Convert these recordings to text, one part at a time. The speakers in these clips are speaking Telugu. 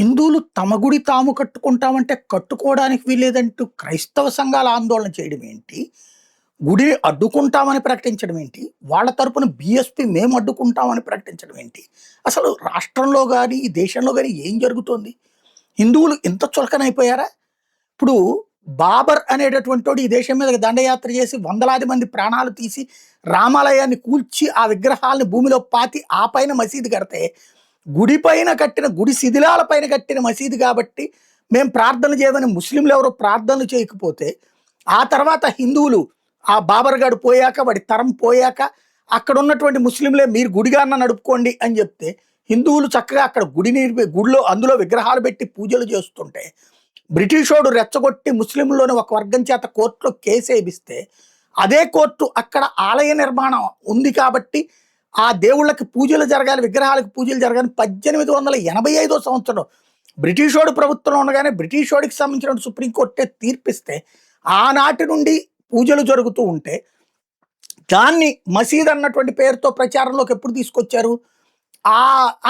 హిందువులు తమ గుడి తాము కట్టుకుంటామంటే కట్టుకోవడానికి వీల్లేదంటూ క్రైస్తవ సంఘాల ఆందోళన చేయడం ఏంటి? గుడిని అడ్డుకుంటామని ప్రకటించడం ఏంటి? వాళ్ళ తరపున బీఎస్పీ మేము అడ్డుకుంటామని ప్రకటించడం ఏంటి? అసలు రాష్ట్రంలో గాని, ఈ దేశంలో గాని ఏం జరుగుతోంది? హిందువులు ఇంత చులకనైపోయారా? ఇప్పుడు బాబర్ అనేటటువంటోడు ఈ దేశం మీదకి దండయాత్ర చేసి వందలాది మంది ప్రాణాలు తీసి, రామాలయాన్ని కూల్చి, ఆ విగ్రహాలను భూమిలో పాతి, ఆ పైన మసీదు కడితే, గుడి పైన కట్టిన గుడి శిథిలాల పైన కట్టిన మసీదు కాబట్టి మేము ప్రార్థనలు చేయమని ముస్లింలు ఎవరో ప్రార్థనలు చేయకపోతే, ఆ తర్వాత హిందువులు ఆ బాబర్ గాడు పోయాక, వాడి తరం పోయాక, అక్కడ ఉన్నటువంటి ముస్లింలే మీరు గుడిగాన్న నడుపుకోండి అని చెప్తే, హిందువులు చక్కగా అక్కడ గుడిలో అందులో విగ్రహాలు పెట్టి పూజలు చేస్తుంటే, బ్రిటిషోడు రెచ్చగొట్టి ముస్లింలోని ఒక వర్గం చేత కోర్టులో కేసు వేయిస్తే, అదే కోర్టు అక్కడ ఆలయ నిర్మాణం ఉంది కాబట్టి ఆ దేవుళ్ళకి పూజలు జరగాలి, విగ్రహాలకు పూజలు జరగాలి 1885 సంవత్సరం బ్రిటిషోడు ప్రభుత్వంలో ఉండగానే బ్రిటిషోడికి సంబంధించిన సుప్రీంకోర్టే తీర్పిస్తే, ఆనాటి నుండి పూజలు జరుగుతూ ఉంటే, దాన్ని మసీద్ అన్నటువంటి పేరుతో ప్రచారంలోకి ఎప్పుడు తీసుకొచ్చారు?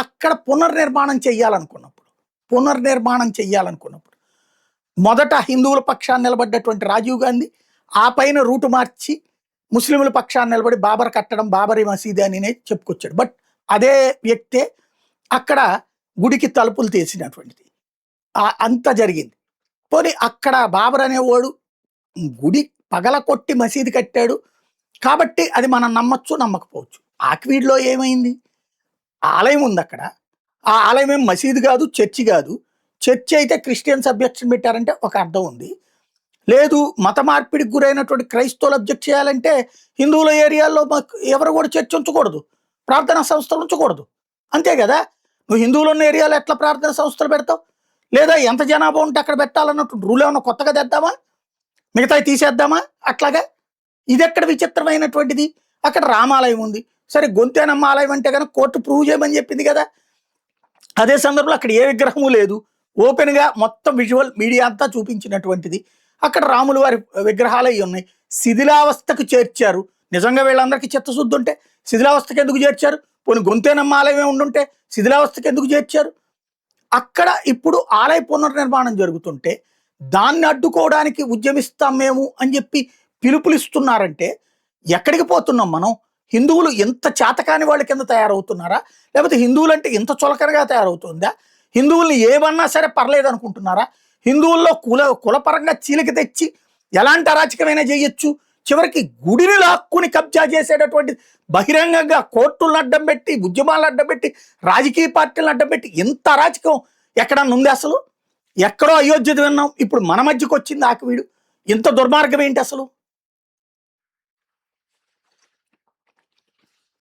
అక్కడ పునర్నిర్మాణం చెయ్యాలనుకున్నప్పుడు మొదట హిందువుల పక్షాన్ని నిలబడ్డటువంటి రాజీవ్ గాంధీ ఆ పైన రూటు మార్చి ముస్లింల పక్షాన్ని నిలబడి బాబర్ కట్టడం, బాబరీ మసీదే అని చెప్పుకొచ్చాడు. బట్ అదే వ్యక్తే అక్కడ గుడికి తలుపులు తీసినటువంటిది. అంత జరిగింది. పోనీ అక్కడ బాబర్ అనేవాడు గుడి పగలకొట్టి మసీదు కట్టాడు కాబట్టి అది మనం నమ్మచ్చు, నమ్మకపోవచ్చు. ఆక్వీడ్లో ఏమైంది? ఆలయం ఉంది అక్కడ. ఆ ఆలయం ఏం మసీదు కాదు, చర్చి కాదు. చర్చి అయితే క్రిస్టియన్స్ అబ్జెక్షన్ పెట్టారంటే ఒక అర్థం ఉంది. లేదు, మత మార్పిడికి గురైనటువంటి క్రైస్తవులు అబ్జెక్ట్ చేయాలంటే హిందువుల ఏరియాల్లో ఎవరు కూడా చర్చ్ ఉంచకూడదు, ప్రార్థనా సంస్థలు ఉంచకూడదు. అంతే కదా? నువ్వు హిందువులు ఉన్న ఏరియాలో ఎట్లా ప్రార్థనా సంస్థలు పెడతావు? లేదా ఎంత జనాభా ఉంటే అక్కడ పెట్టాలన్నట్టు రూల్ ఏమన్నా కొత్తగా తెద్దామా? మిగతాయి తీసేద్దామా? అట్లాగా ఇది ఎక్కడ విచిత్రమైనటువంటిది? అక్కడ రామాలయం ఉంది, సరే గొంతేనమ్మ ఆలయం అంటే కనుక కోర్టు ప్రూవ్ చేయమని చెప్పింది కదా. అదే సందర్భంలో అక్కడ ఏ విగ్రహము లేదు, ఓపెన్గా మొత్తం విజువల్ మీడియా అంతా చూపించినటువంటిది. అక్కడ రాములు వారి విగ్రహాలు అవి ఉన్నాయి, శిథిలావస్థకు చేర్చారు. నిజంగా వీళ్ళందరికీ చిత్తశుద్ధి ఉంటే శిథిలావస్థకు ఎందుకు చేర్చారు? పోనీ గొంతేనమ్మ ఆలయమే ఉండుంటే శిథిలావస్థకు ఎందుకు చేర్చారు? అక్కడ ఇప్పుడు ఆలయ పునర్నిర్మాణం జరుగుతుంటే దాన్ని అడ్డుకోవడానికి ఉద్యమిస్తాం మేము అని చెప్పి పిలుపులిస్తున్నారంటే ఎక్కడికి పోతున్నాం మనం? హిందువులు ఎంత చేతకాని వాళ్ళ కింద తయారవుతున్నారా? లేకపోతే హిందువులు అంటే ఇంత చులకనగా తయారవుతుందా? హిందువుల్ని ఏమన్నా సరే పర్లేదు అనుకుంటున్నారా? హిందువుల్లో కులపరంగా చీలిక తెచ్చి ఎలాంటి అరాచకమైనా చేయొచ్చు. చివరికి గుడిని లాక్కుని కబ్జా చేసేటటువంటి, బహిరంగంగా కోర్టులను అడ్డం పెట్టి, ఉద్యమాలను అడ్డం పెట్టి, రాజకీయ పార్టీలను అడ్డం పెట్టి ఇంత అరాచకం ఎక్కడన్నా ఉంది అసలు? ఎక్కడో అయోధ్యది విన్నాం, ఇప్పుడు మన మధ్యకి వచ్చింది ఆకవీడు. ఇంత దుర్మార్గం ఏంటి అసలు?